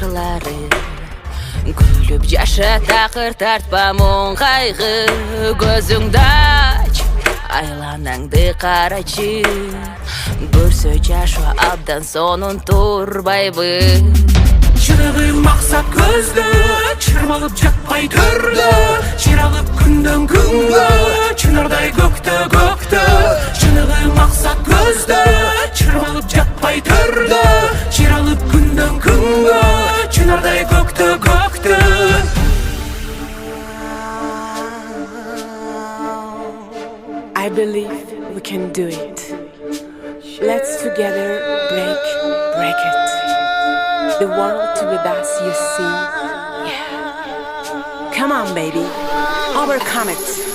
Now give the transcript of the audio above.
айлары. Күліп жаша, тақыр тартпа мұң қайғы. Көзіңді ач, айланаңды қарачы. Көрсө жашу абдан сонун турбайбы. Шырығы мақсат көзді, шырмалып жатпай төрді. Шыралып күнден күнгі, шынардай көкті. Шырығы мақсат көзді, шырмалып жатпай төрді. Шыралып күнден күнгі, шынардай көкті. I believe we can do it. Let's together break it. The world with us, you see. Yeah. Come on, baby. Overcome it.